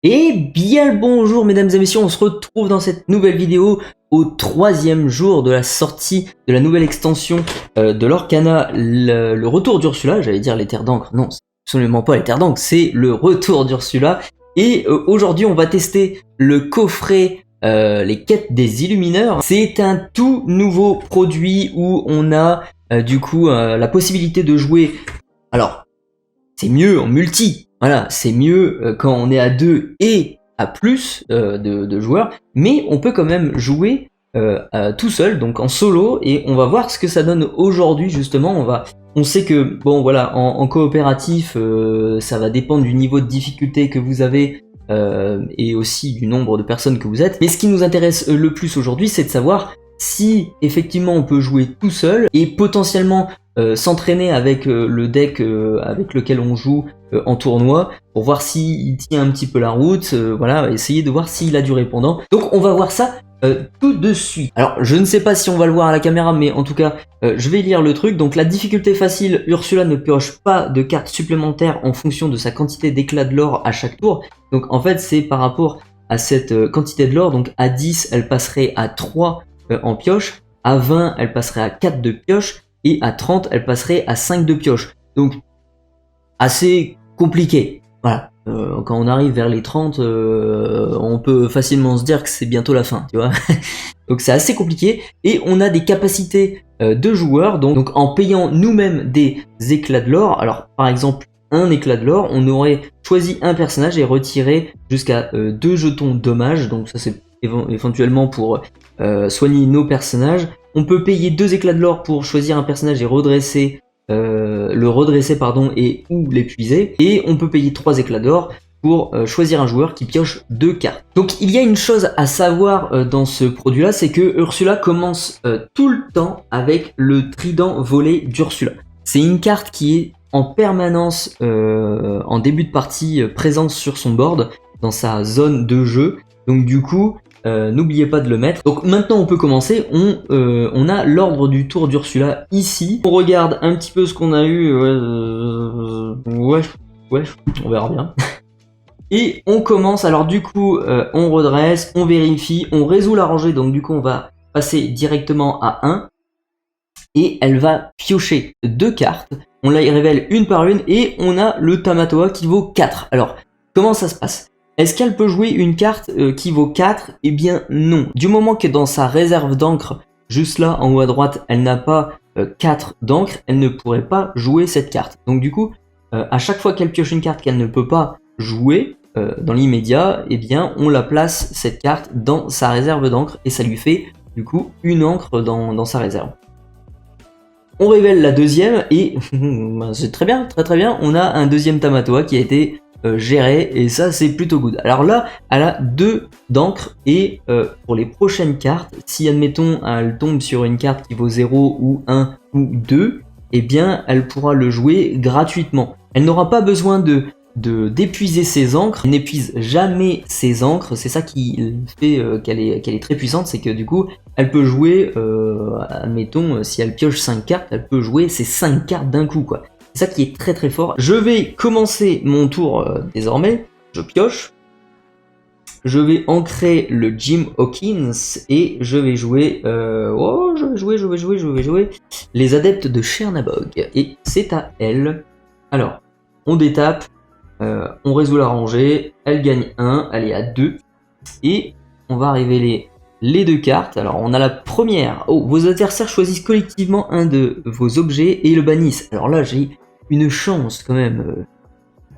Et bien le bonjour mesdames et messieurs, on se retrouve dans cette nouvelle vidéo au 3e jour de la sortie de la nouvelle extension de l'Orcana, le retour d'Ursula. J'allais dire les terres d'encre, non c'est absolument pas les terres d'encre, c'est le retour d'Ursula. Et aujourd'hui on va tester le coffret les quêtes des Illumineurs. C'est un tout nouveau produit où on a du coup la possibilité de jouer, alors c'est mieux en multi. Voilà, c'est mieux quand on est à 2 et à plus de joueurs, mais on peut quand même jouer tout seul, donc en solo, et on va voir ce que ça donne aujourd'hui justement. On sait que, bon voilà, en coopératif, ça va dépendre du niveau de difficulté que vous avez et aussi du nombre de personnes que vous êtes. Mais ce qui nous intéresse le plus aujourd'hui, c'est de savoir si effectivement on peut jouer tout seul et potentiellement s'entraîner avec le deck avec lequel on joue en tournoi pour voir s'il tient un petit peu la route, voilà, essayer de voir s'il a du répondant. Donc on va voir ça tout de suite. Alors je ne sais pas si on va le voir à la caméra, mais en tout cas je vais lire le truc. Donc la difficulté facile, Ursula ne pioche pas de cartes supplémentaires en fonction de sa quantité d'éclat de l'or à chaque tour. Donc en fait c'est par rapport à cette quantité de l'or. Donc à 10 elle passerait à 3 en pioche, à 20 elle passerait à 4 de pioche, et à 30 elle passerait à 5 de pioche. Donc assez compliqué. Voilà. Quand on arrive vers les 30, on peut facilement se dire que c'est bientôt la fin, tu vois. Donc c'est assez compliqué, et on a des capacités de joueurs, donc en payant nous-mêmes des éclats de l'or. Alors par exemple un éclat de l'or, on aurait choisi un personnage et retiré jusqu'à 2 jetons dommages, donc ça c'est éventuellement pour soigner nos personnages. On peut payer 2 éclats de l'or pour choisir un personnage et redresser le redresser pardon, et ou l'épuiser, et on peut payer 3 éclats d'or pour choisir un joueur qui pioche 2 cartes. Donc il y a une chose à savoir dans ce produit là, c'est que Ursula commence tout le temps avec le trident volé d'Ursula. C'est une carte qui est en permanence en début de partie présente sur son board, dans sa zone de jeu, donc du coup n'oubliez pas de le mettre. Donc maintenant on peut commencer, on a l'ordre du tour d'Ursula ici. On regarde un petit peu ce qu'on a eu, ouais, on verra bien. Et on commence, alors du coup on redresse, on vérifie, on résout la rangée, donc du coup on va passer directement à 1. Et elle va piocher 2 cartes, on les révèle une par une, et on a le Tamatoa qui vaut 4. Alors comment ça se passe ? Est-ce qu'elle peut jouer une carte qui vaut 4 ? Eh bien non. Du moment que dans sa réserve d'encre, juste là en haut à droite, elle n'a pas 4 d'encre, elle ne pourrait pas jouer cette carte. Donc du coup, à chaque fois qu'elle pioche une carte qu'elle ne peut pas jouer dans l'immédiat, eh bien on la place cette carte dans sa réserve d'encre, et ça lui fait du coup une encre dans sa réserve. On révèle la deuxième, et c'est très bien, très bien, on a un deuxième Tamatoa qui a été géré, et ça c'est plutôt good. Alors là elle a 2 d'encre, et pour les prochaines cartes, si admettons elle tombe sur une carte qui vaut 0 ou 1 ou 2, eh bien elle pourra le jouer gratuitement. Elle n'aura pas besoin d'épuiser ses encres, elle n'épuise jamais ses encres, c'est ça qui fait qu'elle est très puissante, c'est que du coup elle peut jouer, admettons si elle pioche 5 cartes, elle peut jouer ces 5 cartes d'un coup quoi. C'est ça qui est très très fort. Je vais commencer mon tour désormais. Je pioche. Je vais ancrer le Jim Hawkins et je vais jouer. Je vais jouer les adeptes de Chernabog. Et c'est à elle. Alors, on détape. On résout la rangée. Elle gagne 1. Elle est à 2. Et on va révéler les 2 cartes. Alors on a la première. Oh, vos adversaires choisissent collectivement un de vos objets et le bannissent. Alors là j'ai une chance quand même,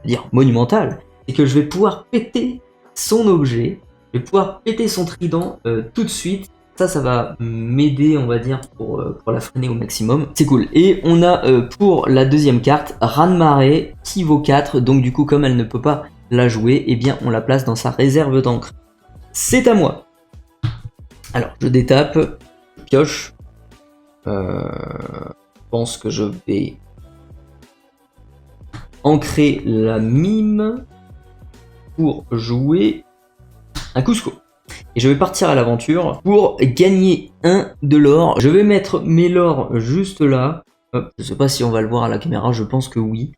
dire monumentale, c'est que je vais pouvoir péter son objet, je vais pouvoir péter son trident tout de suite. Ça va m'aider, on va dire, pour la freiner au maximum. C'est cool. Et on a pour la deuxième carte, Raz-de-Marée, qui vaut 4. Donc du coup, comme elle ne peut pas la jouer, eh bien on la place dans sa réserve d'encre. C'est à moi. Alors, je détape, je pioche. Je pense que je vais ancrer la mime pour jouer un Cusco. Et je vais partir à l'aventure pour gagner 1 de l'or. Je vais mettre mes lors juste là. Hop, je sais pas si on va le voir à la caméra, je pense que oui.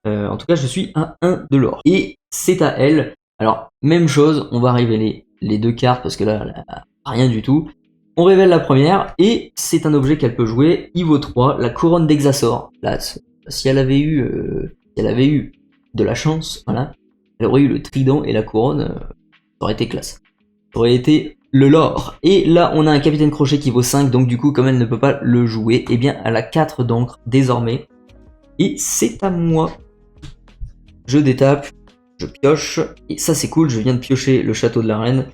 En tout cas, je suis à 1 de l'or. Et c'est à elle. Alors, même chose, on va révéler les 2 cartes parce que là, rien du tout. On révèle la première et c'est un objet qu'elle peut jouer. Il vaut 3, la couronne d'Exasor. Là, si elle avait eu de la chance, voilà, elle aurait eu le trident et la couronne, ça aurait été classe. Ça aurait été le lore. Et là, on a un capitaine crochet qui vaut 5, donc du coup, comme elle ne peut pas le jouer, eh bien, elle a 4 d'encre désormais. Et c'est à moi. Je détape, je pioche, et ça c'est cool, je viens de piocher le château de la reine.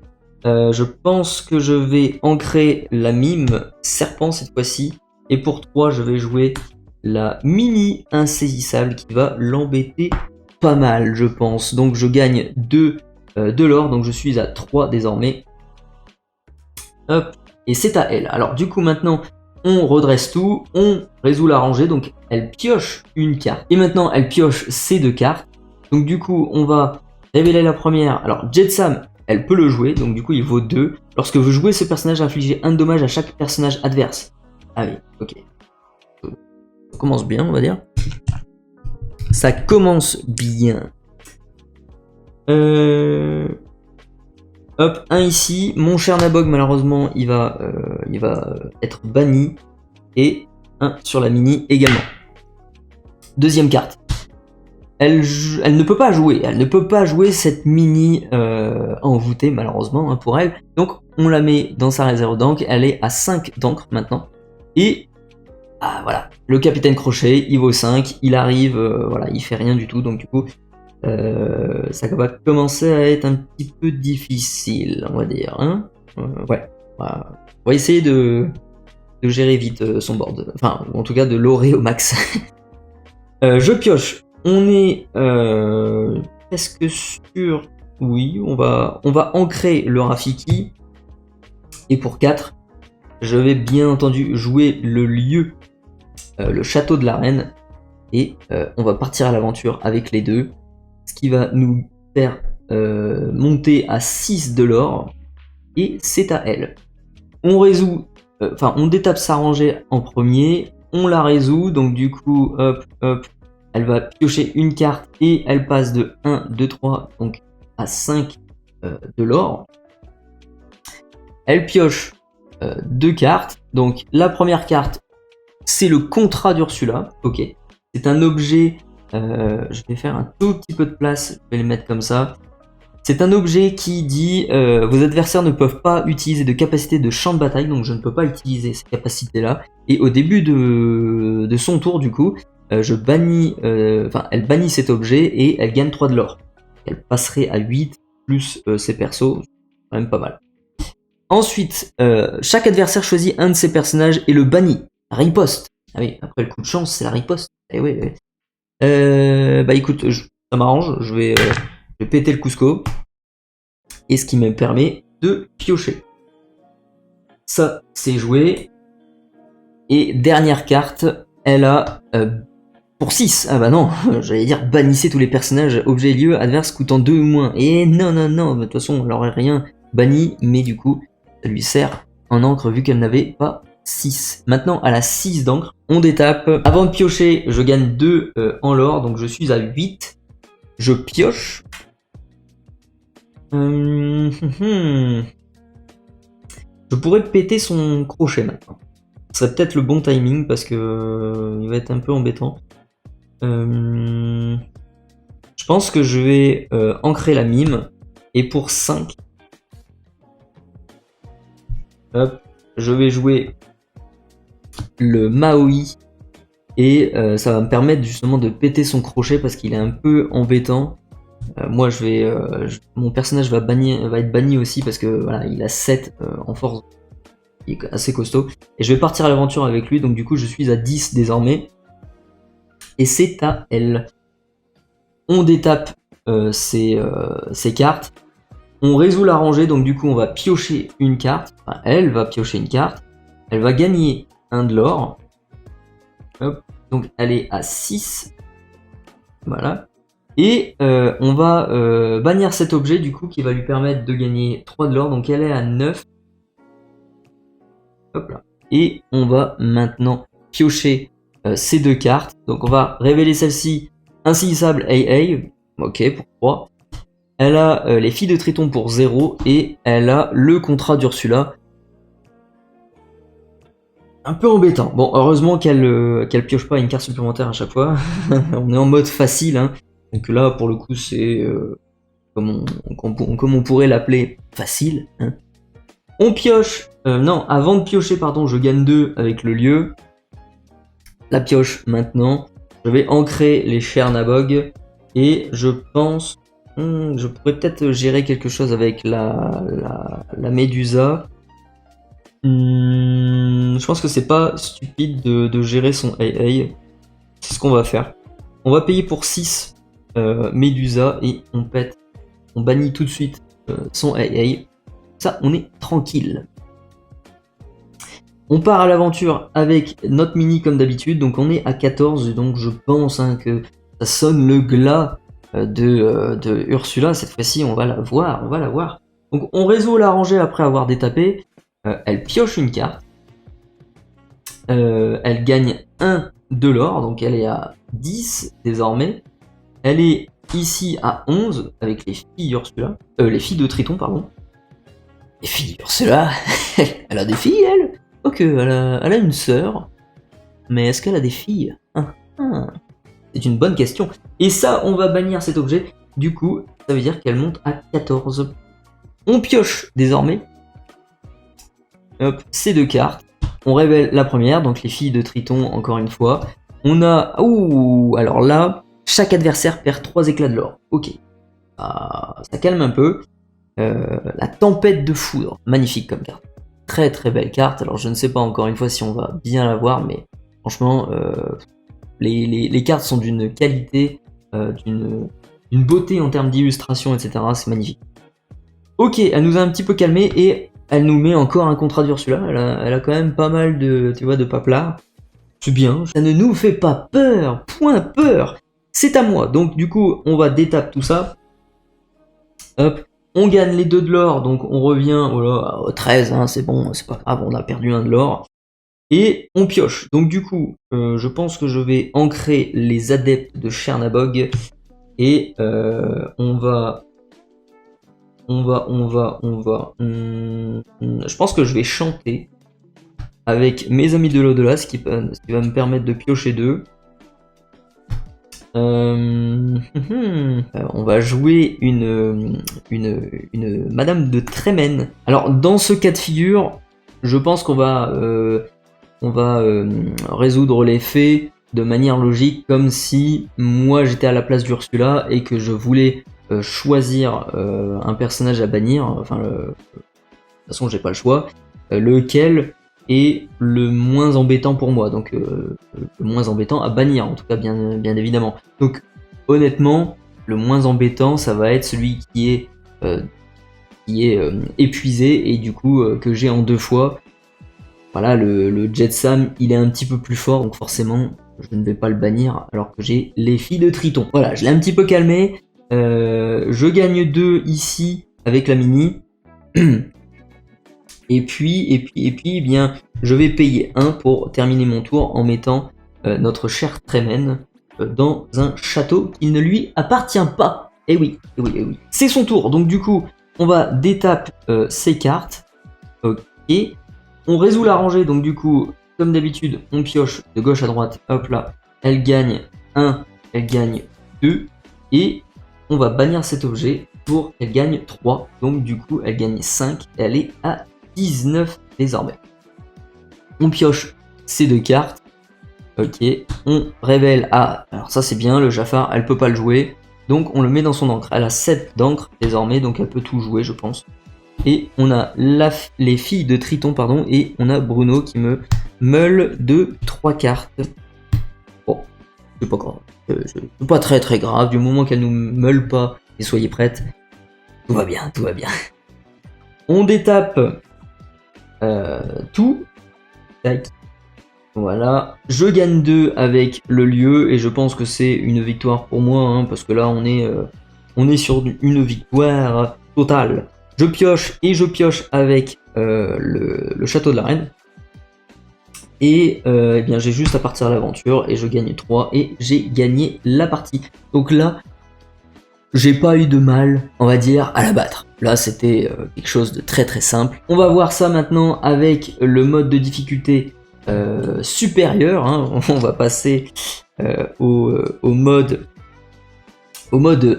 Je pense que je vais ancrer la mime serpent cette fois-ci, et pour 3 je vais jouer la mini insaisissable qui va l'embêter pas mal je pense. Donc je gagne 2 de l'or, donc je suis à 3 désormais. Hop, et c'est à elle. Alors du coup maintenant on redresse tout, on résout la rangée, donc elle pioche une carte, et maintenant elle pioche ces 2 cartes. Donc du coup, on va révéler la première. Alors, Jetsam, elle peut le jouer, donc du coup, il vaut 2. Lorsque vous jouez ce personnage, infligez 1 dommage à chaque personnage adverse. Ah oui, ok. Ça commence bien, on va dire. Ça commence bien. Hop, un ici. Mon cher Nabog, malheureusement, il va être banni. Et un sur la mini également. Deuxième carte. Elle ne peut pas jouer, cette mini envoûtée malheureusement hein, pour elle. Donc on la met dans sa réserve d'encre, elle est à 5 d'encre maintenant. Et voilà, le capitaine crochet, il vaut 5, il arrive, voilà, il fait rien du tout, donc du coup ça va commencer à être un petit peu difficile, on va dire. Hein ouais, on va essayer de gérer vite son board, enfin en tout cas de l'orer au max. Je pioche. On est presque sûr, oui, on va ancrer le Rafiki. Et pour 4, je vais bien entendu jouer le lieu, le château de la reine. Et on va partir à l'aventure avec les 2. Ce qui va nous faire monter à 6 de l'or. Et c'est à elle. On résout, on détape sa rangée en premier. On la résout, donc du coup, hop, hop. Elle va piocher une carte et elle passe de 1, 2, 3, donc à 5 de l'or. Elle pioche 2 cartes. Donc la première carte, c'est le contrat d'Ursula. Ok. C'est un objet, je vais faire un tout petit peu de place, je vais le mettre comme ça. C'est un objet qui dit vos adversaires ne peuvent pas utiliser de capacité de champ de bataille, donc je ne peux pas utiliser ces capacités-là. Et au début de son tour, du coup, je bannis, elle bannit cet objet et elle gagne 3 de l'or. Elle passerait à 8 plus ses persos, c'est quand même pas mal. Ensuite, chaque adversaire choisit un de ses personnages et le bannit. Riposte. Ah oui, après le coup de chance, c'est la riposte. Eh oui, oui. Bah écoute, ça m'arrange, je vais péter le Cusco. Et ce qui me permet de piocher. Ça, c'est joué. Et dernière carte, elle a... pour 6, ah bah non, j'allais dire bannissez tous les personnages, objets et lieux adverses coûtant 2 ou moins. Et non, non, non, de toute façon, elle aurait rien banni, mais du coup, ça lui sert en encre vu qu'elle n'avait pas 6. Maintenant, elle a 6 d'encre, on détape. Avant de piocher, je gagne 2 en l'or, donc je suis à 8. Je pioche. Je pourrais péter son crochet maintenant. Ce serait peut-être le bon timing parce que il va être un peu embêtant. Je pense que je vais ancrer la mime. Et pour 5, hop, je vais jouer le Maui. Et ça va me permettre justement de péter son crochet parce qu'il est un peu embêtant. Moi, mon personnage va être banni aussi parce que voilà, il a 7 en force. Il est assez costaud. Et je vais partir à l'aventure avec lui. Donc du coup, je suis à 10 désormais. Et c'est à elle. On détape ces cartes. On résout la rangée. Donc du coup, on va piocher une carte. Enfin, elle va piocher une carte. Elle va gagner 1 de l'or. Hop. Donc elle est à 6. Voilà. Et on va bannir cet objet du coup qui va lui permettre de gagner 3 de l'or. Donc elle est à 9. Hop là. Et on va maintenant piocher ces 2 cartes. Donc on va révéler celle-ci insaisissable AA. Ok, pour 3. Elle a les filles de Triton pour 0 et elle a le contrat d'Ursula. Un peu embêtant. Bon, heureusement qu'elle pioche pas une carte supplémentaire à chaque fois. On est en mode facile, hein. Donc là, pour le coup, c'est comme on pourrait l'appeler, facile. Hein. On pioche. Non, avant de piocher, pardon, je gagne 2 avec le lieu. La pioche maintenant. Je vais ancrer les Chernabog. Et je pense... je pourrais peut-être gérer quelque chose avec la Médusa. Je pense que c'est pas stupide de gérer son AA. C'est ce qu'on va faire. On va payer pour 6 Médusa et on bannit tout de suite son AA. Ça, on est tranquille. On part à l'aventure avec notre mini comme d'habitude. Donc on est à 14. Donc je pense que ça sonne le glas de Ursula. Cette fois-ci, on va la voir. Donc on résout la rangée après avoir détapé. Elle pioche une carte. Elle gagne 1 de l'or, donc elle est à 10 désormais. Elle est ici à 11 avec les filles Ursula. Les filles de Triton, pardon. Les filles Ursula. Elle a des filles, elle. Ok, elle a une sœur. Mais est-ce qu'elle a des filles? C'est une bonne question. Et ça, on va bannir cet objet. Du coup, ça veut dire qu'elle monte à 14. On pioche désormais. Hop, ces 2 cartes. On révèle la première, donc les filles de Triton, encore une fois. On a... Ouh, alors là, chaque adversaire perd 3 éclats de l'or. Ok. Ça calme un peu. La tempête de foudre. Magnifique comme carte. Très très belle carte. Alors je ne sais pas encore une fois si on va bien la voir, mais franchement, les cartes sont d'une qualité, d'une beauté en termes d'illustration, etc. C'est magnifique. Ok, elle nous a un petit peu calmé et... Elle nous met encore un contrat d'Ursula, elle a quand même pas mal de, tu vois, de paplard. C'est bien, ça ne nous fait pas peur, point peur. C'est à moi, donc du coup, on va détaper tout ça. Hop, on gagne les 2 de l'or, donc on revient à 13, hein, c'est bon, c'est pas grave, on a perdu 1 de l'or. Et on pioche, donc du coup, je pense que je vais ancrer les adeptes de Chernabog. Et on va... Je pense que je vais chanter avec mes amis de l'au-delà, ce qui va me permettre de piocher 2. On va jouer une Madame de Trémen. Alors dans ce cas de figure, je pense qu'on va résoudre les faits de manière logique, comme si moi j'étais à la place d'Ursula et que je voulais choisir un personnage à bannir, enfin de toute façon j'ai pas le choix, lequel est le moins embêtant pour moi, donc le moins embêtant à bannir en tout cas bien évidemment. Donc honnêtement le moins embêtant ça va être celui qui est épuisé et du coup que j'ai en 2 fois. Voilà, le Jetsam il est un petit peu plus fort donc forcément je ne vais pas le bannir alors que j'ai les filles de Triton. Voilà, je l'ai un petit peu calmé. Je gagne 2 ici avec la mini. Et puis, eh bien, je vais payer 1 pour terminer mon tour en mettant notre cher Trémen dans un château qui ne lui appartient pas. Et oui. C'est son tour. Donc du coup, on va détaper ces cartes. Ok. On résout la rangée. Donc du coup, comme d'habitude, on pioche de gauche à droite. Hop là. Elle gagne 1, elle gagne 2. Et on va bannir cet objet pour qu'elle gagne 3. Donc du coup, elle gagne 5. Et elle est à 19 désormais. On pioche ces 2 cartes. Ok. On révèle à... Alors ça c'est bien, le Jafar, elle peut pas le jouer. Donc on le met dans son encre. Elle a 7 d'encre désormais, donc elle peut tout jouer je pense. Et on a les filles de Triton, pardon. Et on a Bruno qui me meule de 3 cartes. Bon, c'est pas grave. C'est pas très très grave, du moment qu'elle nous meule pas, et soyez prêtes, tout va bien. On détape tout. Tac. Voilà. Je gagne 2 avec le lieu, et je pense que c'est une victoire pour moi, hein, parce que là on est sur une victoire totale. Je pioche, et je pioche avec le château de la reine. Et eh bien j'ai juste à partir à l'aventure et je gagne 3 et j'ai gagné la partie. Donc là, j'ai pas eu de mal, on va dire, à la battre. Là, c'était quelque chose de très très simple. On va voir ça maintenant avec le mode de difficulté supérieur. Hein. On va passer au mode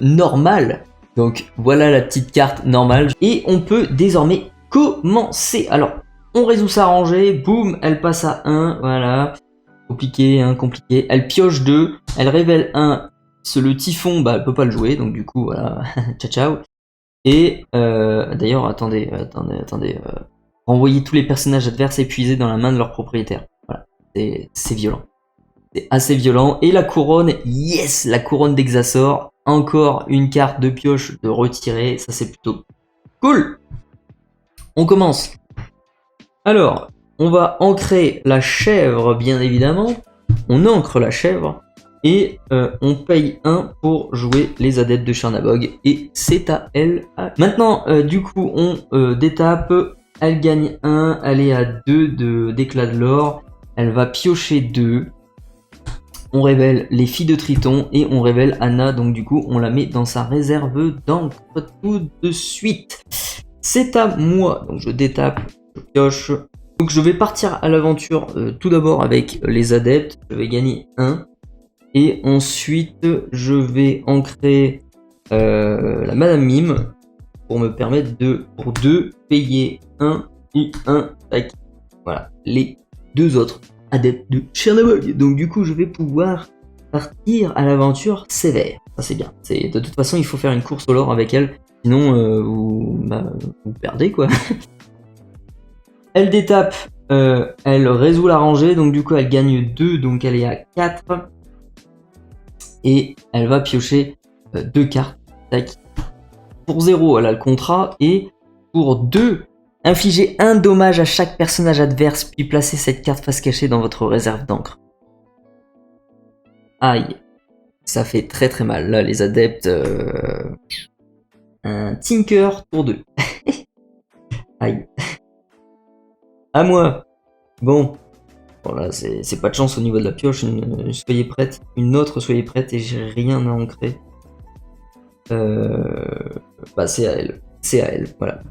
normal. Donc voilà la petite carte normale. Et on peut désormais commencer. Alors, on résout sa rangée. Boum, elle passe à 1. Voilà. Compliqué, hein, compliqué. Elle pioche 2. Elle révèle 1. Le typhon, bah, elle peut pas le jouer. Donc du coup, voilà. Ciao, ciao. Et d'ailleurs, attendez. Renvoyer tous les personnages adverses épuisés dans la main de leur propriétaire. Voilà. C'est violent. C'est assez violent. Et la couronne, yes, la couronne d'Exasor. Encore une carte de pioche de retirer. Ça, c'est plutôt cool. On commence. Alors, on va ancrer la chèvre, bien évidemment. On ancre la chèvre. Et on paye 1 pour jouer les adeptes de Chernabog. Et c'est à elle. Maintenant, du coup, on détape. Elle gagne 1. Elle est à 2 d'éclat de l'or. Elle va piocher 2. On révèle les filles de Triton et on révèle Anna, donc du coup on la met dans sa réserve d'encre tout de suite. C'est à moi, donc je détape, je pioche. Donc je vais partir à l'aventure tout d'abord avec les adeptes, je vais gagner 1. Et ensuite je vais ancrer la Madame Mime pour me permettre de, pour 2, payer 1 et 1. Voilà, les 2 autres adepte de Chernabog. Donc du coup, je vais pouvoir partir à l'aventure sévère. Ça, c'est bien. De toute façon, il faut faire une course au lore avec elle. Sinon, vous perdez, quoi. Elle détape. Elle résout la rangée. Donc du coup, elle gagne 2. Donc elle est à 4. Et elle va piocher 2 cartes. Tac. Pour 0, elle a le contrat. Et pour 2... infligez 1 dommage à chaque personnage adverse, puis placez cette carte face cachée dans votre réserve d'encre. Aïe. Ça fait très très mal. Là, les adeptes... un Tinker tour 2. Aïe. À moi. Bon. Voilà, c'est pas de chance au niveau de la pioche. Soyez prête. Une autre, soyez prête. Et j'ai rien à ancrer. Bah, c'est à elle. C'est à elle. Voilà.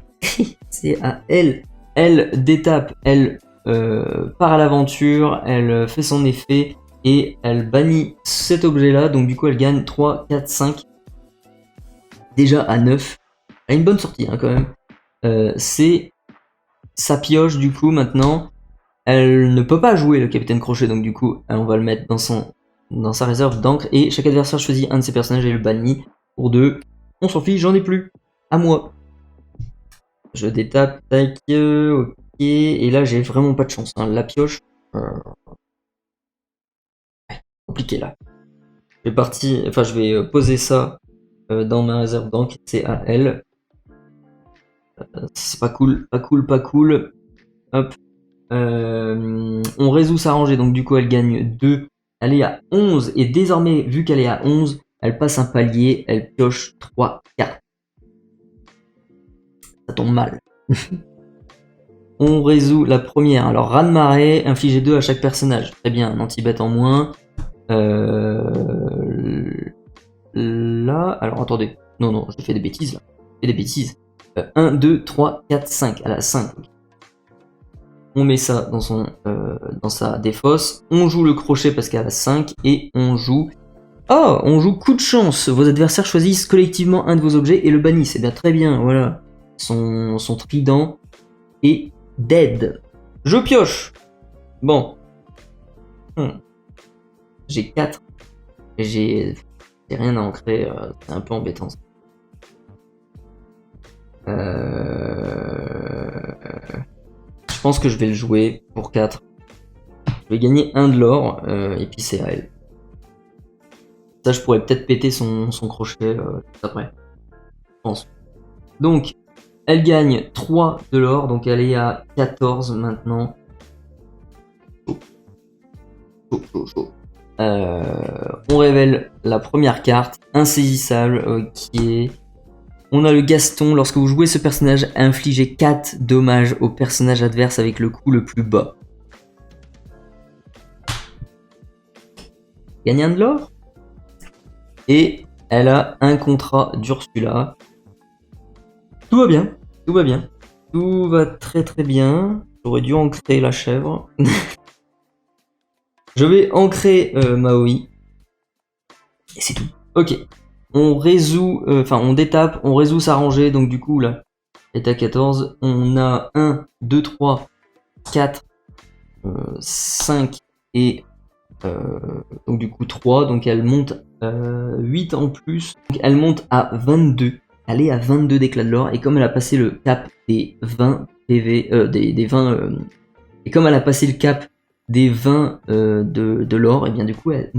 C'est à elle. Elle détape, elle part à l'aventure, elle fait son effet et elle bannit cet objet-là. Donc du coup, elle gagne 3, 4, 5. Déjà à 9. Elle a une bonne sortie hein, quand même. C'est sa pioche du coup maintenant. Elle ne peut pas jouer le Capitaine Crochet. Donc du coup, on va le mettre dans sa réserve d'encre. Et chaque adversaire choisit un de ses personnages et le bannit. Pour 2. On s'en fiche, j'en ai plus. À moi. Je détape, tac, ok, et là j'ai vraiment pas de chance, hein. La pioche, compliqué là. Je vais poser ça dans ma réserve d'encre, c'est à elle. C'est pas cool, pas cool, pas cool. Hop. On résout sa rangée, donc du coup elle gagne 2. Elle est à 11, et désormais, vu qu'elle est à 11, elle passe un palier, elle pioche 3 cartes. Ça tombe mal. On résout la première. Alors, raz de marée, infliger 2 à chaque personnage. Très bien, un anti-bête en moins. Là, alors attendez. Non, j'ai fait des bêtises là. J'ai fait des bêtises. 1, 2, 3, 4, 5. Elle a 5. On met ça dans sa défausse. On joue le crochet parce qu'elle a 5. Et on joue... Oh, on joue coup de chance. Vos adversaires choisissent collectivement un de vos objets et le bannissent. C'est bien, très bien, voilà. Son trident est dead. Je pioche. Bon. J'ai 4. J'ai rien à ancrer. C'est un peu embêtant. Je pense que je vais le jouer pour 4. Je vais gagner 1 de l'or. Et puis c'est à elle. Ça, je pourrais peut-être péter son crochet après. Je pense. Donc, elle gagne 3 de l'or. Donc, elle est à 14 maintenant. Chaud. On révèle la première carte. Insaisissable. Ok. On a le Gaston. Lorsque vous jouez ce personnage, infligez 4 dommages au personnage adverse avec le coup le plus bas. Gagne 1 de l'or. Et elle a un contrat d'Ursula. Tout va bien, tout va bien. Tout va très très bien. J'aurais dû ancrer la chèvre. Je vais ancrer Maoi. Et c'est tout. Ok. On résout, on détape, on résout sa rangée. Donc du coup, là, elle est à 14. On a 1, 2, 3, 4, 5 et donc du coup 3. Donc elle monte 8 en plus. Donc elle monte à 22. Elle est à 22 d'éclat de l'or. Et comme elle a passé le cap des 20 PV, des 20... et comme elle a passé le cap des 20 de l'or, et bien du coup elle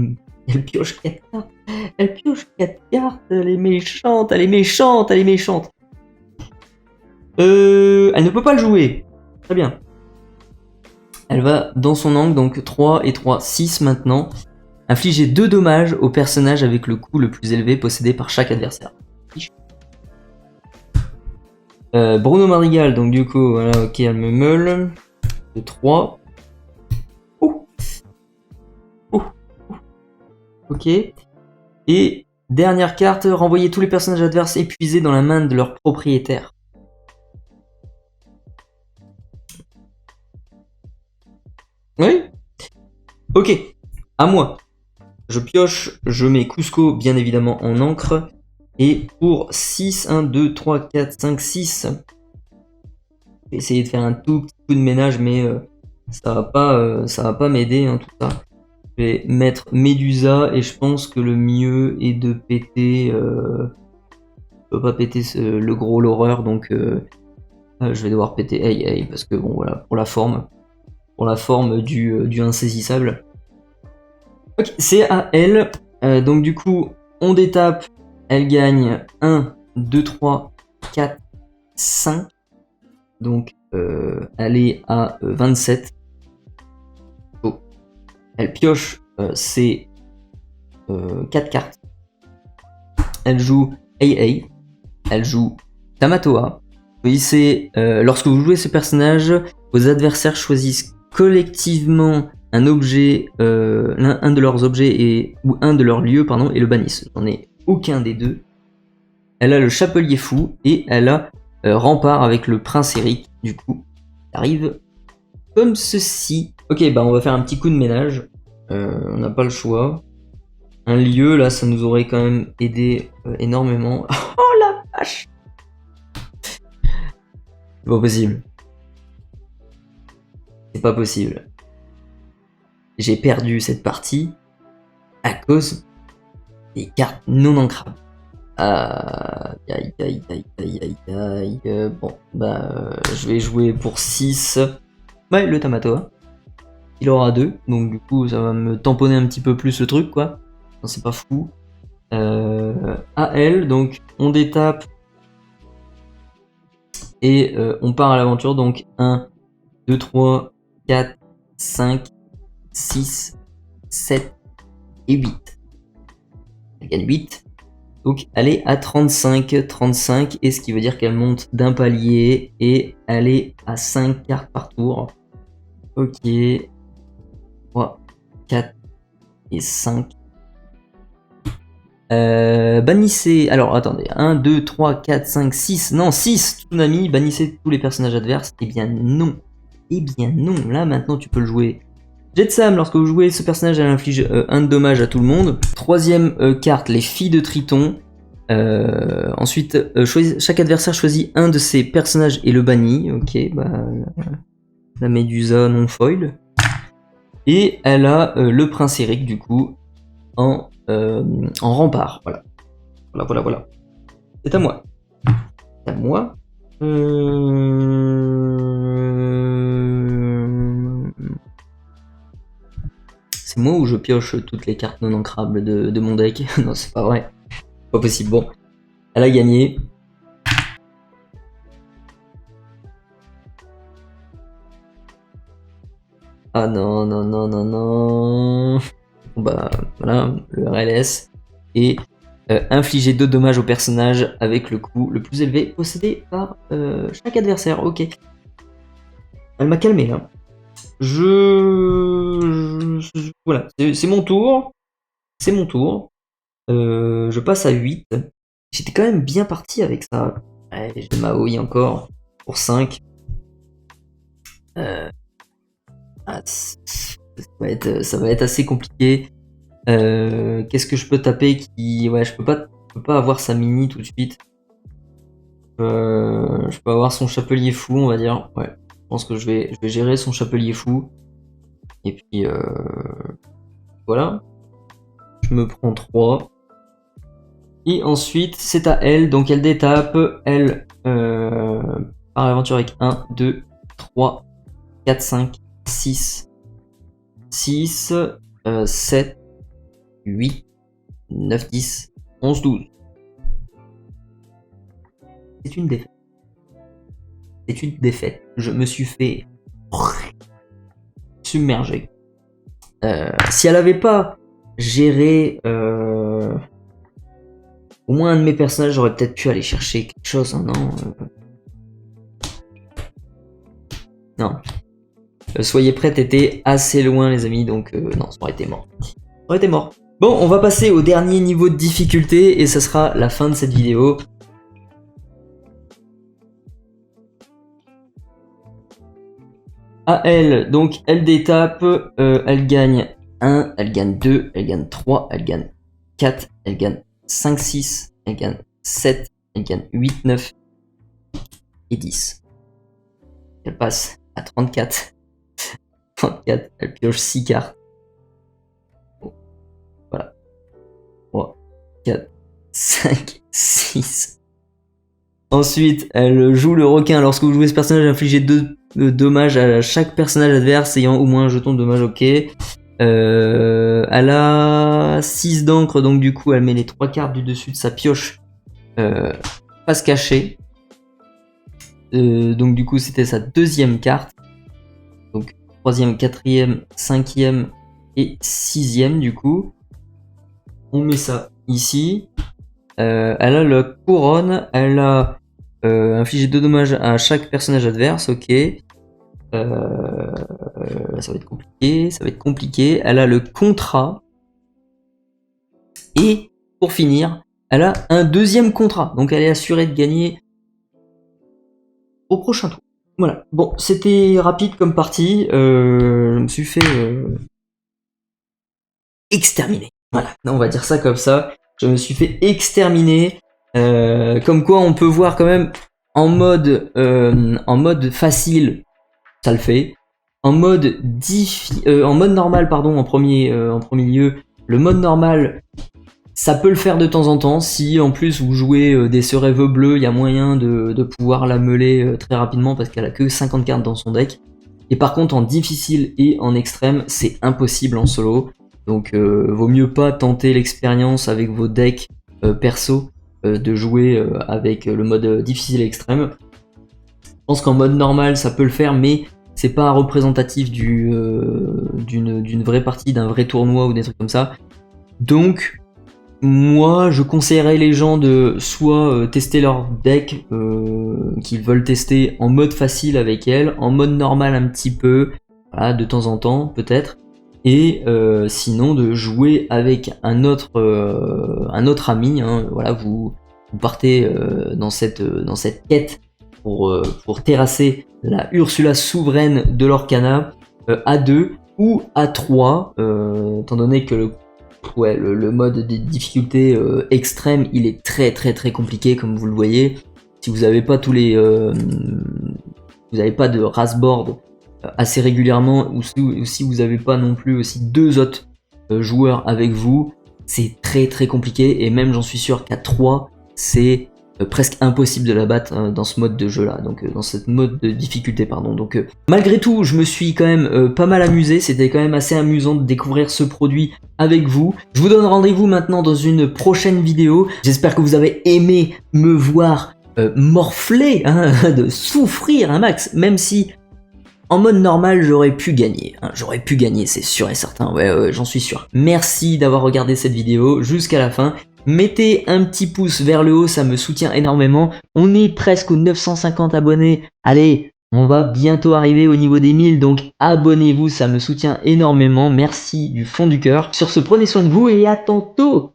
pioche 4 cartes. Elle pioche 4 cartes, elle est méchante, elle est méchante, elle est méchante. Elle ne peut pas le jouer. Très bien. Elle va dans son angle, donc 3 et 3, 6 maintenant. Infliger 2 dommages au personnage avec le coût le plus élevé possédé par chaque adversaire. Bruno Madrigal, donc du coup, voilà, ok, elle me meule. De 3. Ok. Et dernière carte, renvoyer tous les personnages adverses épuisés dans la main de leur propriétaire. Oui. Ok. À moi. Je pioche, je mets Cusco bien évidemment en encre. Et pour 6, 1, 2, 3, 4, 5, 6. Je vais essayer de faire un tout petit coup de ménage, mais ça va pas m'aider, hein, tout ça. Je vais mettre Medusa et je pense que le mieux est de péter. Je peux pas péter le gros l'horreur, donc je vais devoir péter hey parce que bon voilà, pour la forme du insaisissable. Ok, c'est à elle. Donc du coup, on détape. Elle gagne 1, 2, 3, 4, 5. Donc elle est à 27. Oh. Elle pioche ses 4 cartes. Elle joue AA. Elle joue Tamatoa. Lorsque vous jouez ce personnage, vos adversaires choisissent collectivement un objet, un de leurs objets ou un de leurs lieux, pardon, et le bannissent. J'en ai aucun des deux. Elle a le Chapelier Fou et elle a Rempart avec le Prince Eric. Du coup, ça arrive comme ceci. Ok, bah on va faire un petit coup de ménage. On n'a pas le choix. Un lieu, là, ça nous aurait quand même aidé énormément. Oh la vache! C'est pas possible. C'est pas possible. J'ai perdu cette partie à cause des cartes non ancrables. Aïe. Bon, bah, je vais jouer pour 6. Ouais, le Tamatoa. Il aura 2, donc du coup, ça va me tamponner un petit peu plus le truc, quoi. Non, c'est pas fou. À elle, donc on détape. Et on part à l'aventure, donc 1, 2, 3, 4, 5, 6, 7 et 8. Elle gagne 8. Donc elle est à 35, et ce qui veut dire qu'elle monte d'un palier et elle est à 5 cartes par tour. Ok. 3, 4 et 5. Bannissez. Alors attendez. 1, 2, 3, 4, 5, 6. Non, 6. Tsunami. Bannissez tous les personnages adverses. Eh bien non. Eh bien non. Là maintenant tu peux le jouer. Jetsam, lorsque vous jouez ce personnage, elle inflige 1 de dommage à tout le monde. Troisième carte, les filles de Triton. Ensuite, chaque adversaire choisit un de ses personnages et le bannit. Ok, bah la Médusa non foil. Et elle a le Prince Eric du coup en rempart. Voilà. C'est à moi. C'est à moi. C'est moi où je pioche toutes les cartes non ancrables de mon deck. Non, c'est pas vrai. Pas possible. Bon, elle a gagné. Ah non. Bah voilà, le RLS. Et infliger 2 dommages au personnage avec le coût le plus élevé possédé par chaque adversaire. Ok. Elle m'a calmé là. Voilà, c'est mon tour. C'est mon tour. Je passe à 8. J'étais quand même bien parti avec ça. Ouais, j'ai Maui encore pour 5. Ça va être assez compliqué. Qu'est-ce que je peux taper qui... Ouais, je peux pas avoir sa mini tout de suite. Je peux avoir son chapelier fou, on va dire. Ouais, je pense que je vais gérer son chapelier fou. Et puis, voilà. Je me prends 3. Et ensuite, c'est à elle. Donc, elle détape. Elle part l'aventure avec 1, 2, 3, 4, 5, 6, 7, 8, 9, 10, 11, 12. C'est une défaite. C'est une défaite. Je me suis fait submerger. Si elle avait pas géré au moins un de mes personnages, j'aurais peut-être pu aller chercher quelque chose, hein, non non. Soyez prêts, t'étais assez loin, les amis, donc non, ça aurait été mort. Ça aurait été mort. Bon, on va passer au dernier niveau de difficulté, et ça sera la fin de cette vidéo. À elle, donc elle détape, elle gagne 1, elle gagne 2, elle gagne 3, elle gagne 4, elle gagne 5, 6, elle gagne 7, elle gagne 8, 9 et 10. Elle passe à 34. 34, elle pioche 6 cartes. Bon, voilà. 3, 4, 5, 6. Ensuite, elle joue le requin. Lorsque vous jouez ce personnage, infligez 2 dommages à chaque personnage adverse ayant au moins un jeton de dommage. Ok. Elle a 6 d'encre, donc du coup, elle met les 3 cartes du dessus de sa pioche face cachée. Donc du coup, c'était sa deuxième carte. Donc 3e, 4e, 5e et 6e du coup. On met ça ici. Elle a la couronne. Elle a infligé 2 dommages à chaque personnage adverse. Ok. Ça va être compliqué. Ça va être compliqué. Elle a le contrat. Et pour finir, elle a un deuxième contrat. Donc elle est assurée de gagner au prochain tour. Voilà. Bon, c'était rapide comme partie. Je me suis fait exterminer. Voilà. On va dire ça comme ça. Je me suis fait exterminer. Comme quoi, on peut voir quand même en mode facile, ça le fait. En mode normal, pardon, en premier lieu, le mode normal, ça peut le faire de temps en temps. Si en plus vous jouez des Serèves bleus, il y a moyen de pouvoir la meuler très rapidement parce qu'elle a que 50 cartes dans son deck. Et par contre, en difficile et en extrême, c'est impossible en solo. Donc, vaut mieux pas tenter l'expérience avec vos decks perso de jouer avec le mode difficile et extrême. Je pense qu'en mode normal, ça peut le faire, mais c'est pas représentatif d'une vraie partie, d'un vrai tournoi ou des trucs comme ça. Donc, moi, je conseillerais les gens de soit tester leur deck qu'ils veulent tester en mode facile avec elle, en mode normal un petit peu, voilà, de temps en temps peut-être, et sinon de jouer avec un autre ami. Hein, voilà, vous partez dans cette quête pour terrasser la Ursula souveraine de l'Orcana à 2 ou à 3, étant donné que le mode de difficulté extrême, il est très compliqué comme vous le voyez. Si vous n'avez pas vous n'avez pas de race board assez régulièrement, ou si vous n'avez pas non plus aussi 2 autres joueurs avec vous, c'est très compliqué, et même j'en suis sûr qu'à 3, c'est presque impossible de la battre dans ce mode de jeu là, donc dans cette mode de difficulté pardon. Donc malgré tout, je me suis quand même pas mal amusé, c'était quand même assez amusant de découvrir ce produit avec vous. Je vous donne rendez-vous maintenant dans une prochaine vidéo. J'espère que vous avez aimé me voir morfler, hein, de souffrir un max, même si en mode normal j'aurais pu gagner, hein, c'est sûr et certain, ouais, j'en suis sûr. Merci d'avoir regardé cette vidéo jusqu'à la fin. Mettez un petit pouce vers le haut, ça me soutient énormément. On est presque aux 950 abonnés. Allez, on va bientôt arriver au niveau des 1000, donc abonnez-vous, ça me soutient énormément. Merci du fond du cœur. Sur ce, prenez soin de vous et à tantôt.